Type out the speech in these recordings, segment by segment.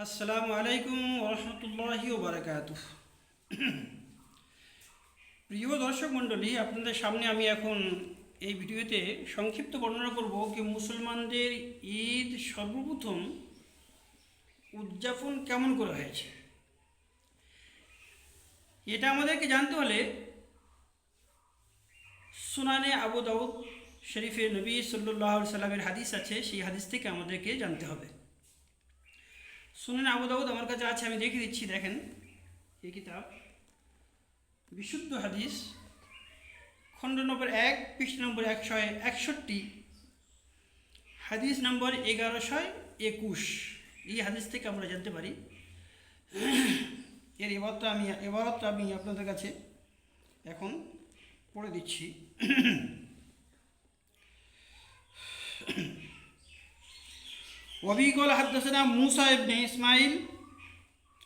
আসসালামু আলাইকুম ওরহমতুল্লাহি ওবারাকাতুহ। প্রিয় দর্শক মণ্ডলী, আপনাদের সামনে আমি এখন এই ভিডিওতে সংক্ষিপ্ত বর্ণনা করব যে মুসলমানদের ঈদ সর্বপ্রথম উদযাপন কেমন করে হয়েছে। এটা আমাদেরকে জানতে হলে সুনানে আবু দাউদ শরীফে নবী সাল্লাল্লাহু আলাইহি সাল্লামের হাদিস আছে, সেই হাদিস থেকে আমাদেরকে জানতে হবে। সুনানে আবু দাউদ আমার কাছে আছে, আমি দেখিয়ে দিচ্ছি। দেখেন, এই কিতাব বিশুদ্ধ হাদিস, খণ্ড নম্বর 1, পৃষ্ঠা নম্বর 161, হাদিস নম্বর 1121। এই হাদিস থেকে আমরা জানতে পারি। এর এবারটা আমি আপনাদের কাছে এখন পড়ে দিচ্ছি। وبه قال حدثنا موسى بن إسماعيل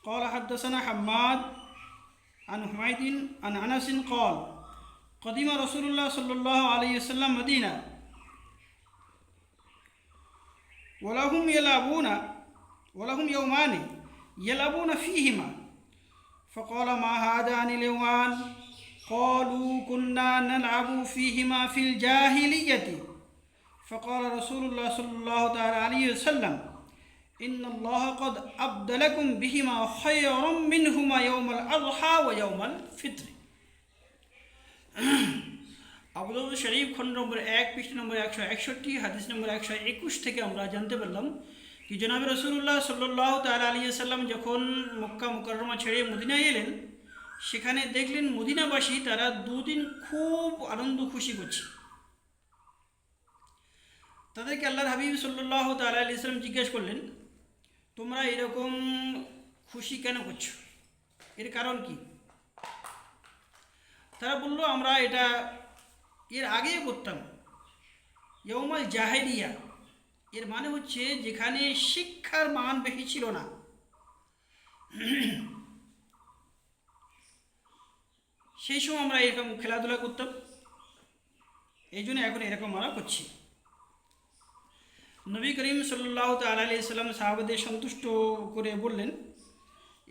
قال حدثنا حماد عن حميد عن أنس قال قدم رسول الله صلى الله عليه وسلم مدينة ولهم يومان يلعبون فيهما فقال ما هذان اليومان قالوا كنا نلعب فيهما في الجاهلية فقال رسول الله صلى الله عليه وسلم إن الله قد أبدلكم بهما خيرا منهما يوم الأضحى ويوم الفطر। আবু দাউদ শরীফ খণ্ড নম্বর 1, পৃষ্ঠা নম্বর 161, হাদিস নম্বর 121 থেকে আমরা জানতে পারলাম কি জনাবে রাসূলুল্লাহ সাল্লাল্লাহু তাআলা আলাইহি ওয়াসাল্লাম যখন মক্কা মুকাররমা ছেড়ে মদিনায় এলেন, সেখানে দেখলেন মদিনাবাসী তারা দুদিন খুব আনন্দ খুশি করছে। তাদেরকে আল্লাহর হাবিব সাল্লাল্লাহু তাআলা আলাইহি ওয়াসাল্লাম জিজ্ঞেস করলেন, তোমরা এরকম খুশি কেন করছো, এর কারণ কি? তারা বলল, আমরা এটা এর আগেই করতাম। ইয়ৌমাল জাহেলিয়া এর মানে হচ্ছে যেখানে শিক্ষার মান বেশি ছিল না, সেই সময় আমরা এরকম খেলাধুলা করতাম, এই জন্য এখন এরকম আমরা করছি। নবী করিম সাল্লাল্লাহু তাআলা আলাইহি ওয়াসাল্লাম সাহাবাদের সন্তুষ্ট করে বললেন,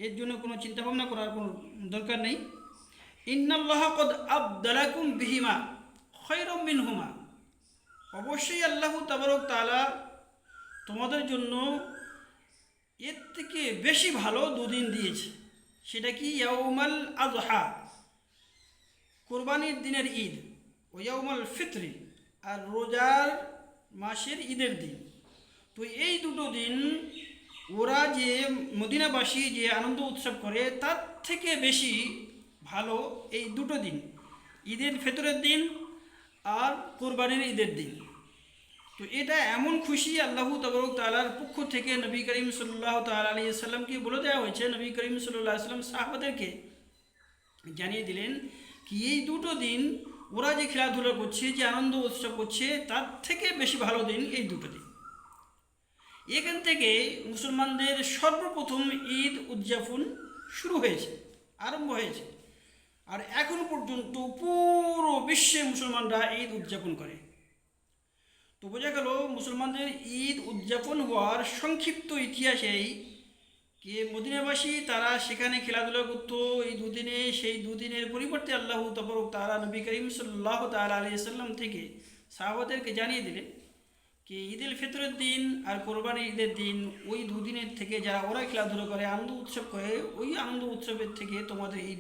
এর জন্য কোনো চিন্তাভাবনা করার কোনো দরকার নেই। ইন্নাল্লাহা কদ আবদালাকুম বিহিমা খায়রাম মিনহুমা, অবশ্যই আল্লাহ তাবারক তাআলা তোমাদের জন্য এর থেকে বেশি ভালো দুদিন দিয়েছে। সেটা কি? ইয়াউমাল আযহা, কোরবানির দিনের ঈদ, ও ইয়াউমাল ফিতরি, আর রোজার মাসের ঈদের দিন। তো এই দুটো দিন ওরা যে মদিনাবাসী যে আনন্দ উৎসব করে তার থেকে বেশি ভালো এই দুটো দিন, ঈদের ফিতরের দিন আর কোরবানির ঈদের দিন। তো এটা এমন খুশি আল্লাহ তাবারক তাআলার পক্ষ থেকে নবী করিম সাল্লাল্লাহু তাআলা আলাইহি ওয়াসাল্লামকে বলে দেওয়া হয়েছে। নবী করিম সাল্লাল্লাহু আলাইহি ওয়াসাল্লাম সাহাবাদেরকে জানিয়ে দিলেন কি এই দুটো দিন ওরা যে খেলাধুলা করছে, যে আনন্দ উৎসব করছে, তার থেকে বেশি ভালো দিন এই দুটো দিন। এখান থেকে মুসলমানদের সর্বপ্রথম ঈদ উদযাপন শুরু হয়েছে, আরম্ভ হয়েছে, আর এখন পর্যন্ত পুরো বিশ্বে মুসলমানরা ঈদ উদযাপন করে। তো বোঝা গেল মুসলমানদের ঈদ উদযাপন হওয়ার সংক্ষিপ্ত ইতিহাস এই যে মদিনাবাসী তারা সেখানে খেলাধুলা করতো এই দুদিনে, সেই দুদিনের পরিবর্তে আল্লাহ তাবারক তাআলা নবী করিম সাল্লাল্লাহু তাআলা আলাইহি ওয়াসাল্লাম থেকে সাহাবাদেরকে জানিয়ে দিলেন কি ঈদুল ফিতরের দিন আর কোরবানির ঈদের দিন, ওই দুদিনের থেকে যারা ওরা খেলাধুলা করে, আনন্দ উৎসব করে, ওই আনন্দ উৎসবের থেকে তোমাদের এই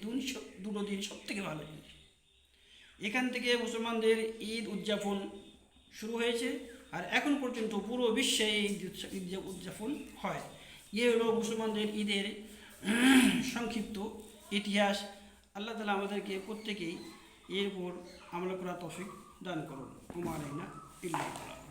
দুটো দিন সব থেকে ভালো জিনিস। এখান থেকে মুসলমানদের ঈদ উদযাপন শুরু হয়েছে, আর এখন পর্যন্ত পুরো বিশ্বে ঈদ উদযাপন হয়। ইয়ে হলো মুসলমানদের ঈদের সংক্ষিপ্ত ইতিহাস। আল্লাহ তাআলা আমাদেরকে প্রত্যেকেই এর উপর আমল করার তৌফিক দান করুন। ওমা আলাইনা ইল্লাল বালাগ।